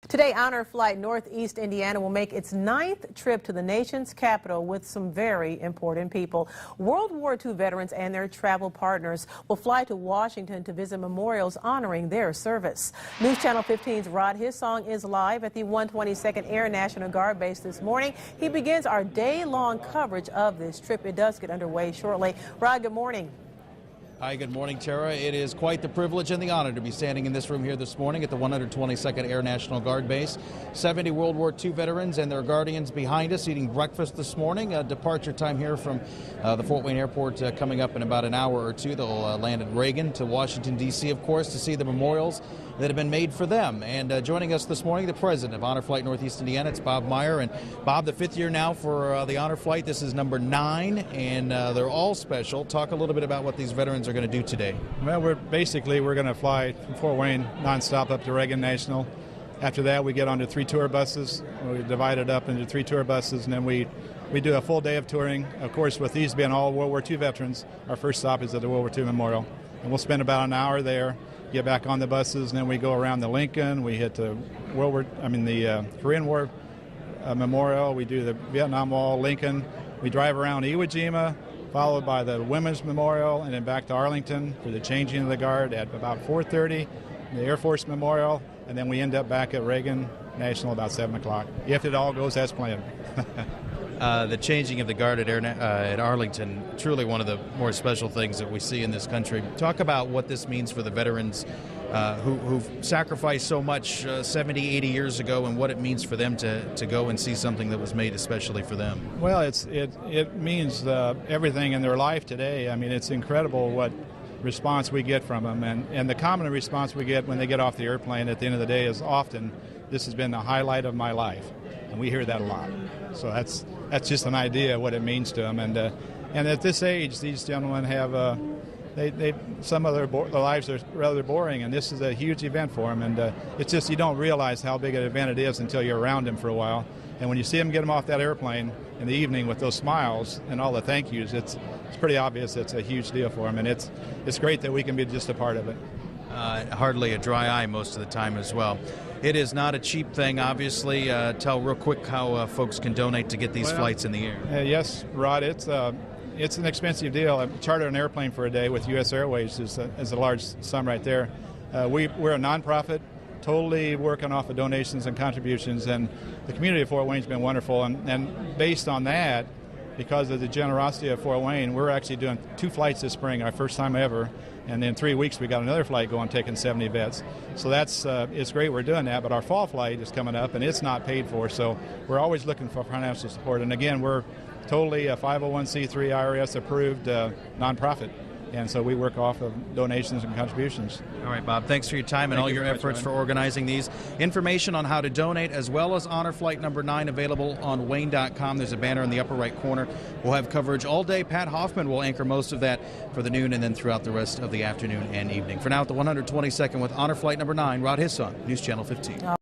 Today, Honor Flight Northeast Indiana will make its 9th trip to the nation's capital with some very important people. World War II veterans and their travel partners will fly to Washington to visit memorials honoring their service. News Channel 15's Rod Hissong is live at the 122nd Air National Guard Base this morning. He begins our day-long coverage of this trip. It does get underway shortly. Rod, good morning. Hi, good morning, Tara. It is quite the privilege and the honor to be standing in this room here this morning at the 122nd Air National Guard Base. 70 World War II veterans and their guardians behind us eating breakfast this morning. Departure time here from the Fort Wayne Airport coming up in about an hour or two. They'll land at Reagan to Washington, D.C., of course, to see the memorials that have been made for them. And joining us this morning, the president of Honor Flight Northeast Indiana, it's Bob Meyer. And Bob, the 5th year now for the Honor Flight. This is number 9, and they're all special. Talk a little bit about what these veterans are going to do today. Well, we're going to fly from Fort Wayne nonstop up to Reagan National. After that, we get onto 3 tour buses. We divide it up into 3 tour buses, and then we do a full day of touring. Of course, with these being all World War II veterans, our first stop is at the World War II Memorial. And we'll spend about an hour there, get back on the buses, and then we go around the Lincoln. We hit the Korean War Memorial. We do the Vietnam Wall, Lincoln. We drive around Iwo Jima, followed by the Women's Memorial, and then back to Arlington for the changing of the guard at about 4:30, the Air Force Memorial, and then we end up back at Reagan National about 7 o'clock, if it all goes as planned. The changing of the guard at Arlington, truly one of the more special things that we see in this country. Talk about what this means for the veterans who've sacrificed so much 70, 80 years ago, and what it means for them to go and see something that was made especially for them. Well, it means everything in their life today. I mean, it's incredible what response we get from them, and the common response we get when they get off the airplane at the end of the day is often, "This has been the highlight of my life," and we hear that a lot. So that's just an idea of what it means to them. And at this age, these gentlemen have some of their lives are rather boring, and this is a huge event for them. And it's just, you don't realize how big an event it is until you're around them for a while. And when you see them get them off that airplane in the evening with those smiles and all the thank yous, it's pretty obvious it's a huge deal for them. And it's great that we can be just a part of it. Hardly a dry eye most of the time as well. It is not a cheap thing, obviously. Tell real quick how folks can donate to get these flights in the air. Yes, Rod, it's an expensive deal. Charter an airplane for a day with U.S. Airways is a large sum right there. We're a nonprofit, totally working off of donations and contributions, and the community of Fort Wayne's been wonderful. And based on that, because of the generosity of Fort Wayne, we're actually doing 2 flights this spring, our first time ever. And in 3 weeks, we got another flight going, taking 70 vets. So it's great we're doing that, but our fall flight is coming up, and it's not paid for. So we're always looking for financial support. And again, we're totally a 501c3 IRS approved nonprofit. And so we work off of donations and contributions. All right, Bob, thanks for your time and all your efforts for organizing these. Information on how to donate, as well as Honor Flight number 9, available on Wayne.com. There's a banner in the upper right corner. We'll have coverage all day. Pat Hoffman will anchor most of that for the noon and then throughout the rest of the afternoon and evening. For now, at the 122nd with Honor Flight number 9, Rod Hissong, News Channel 15.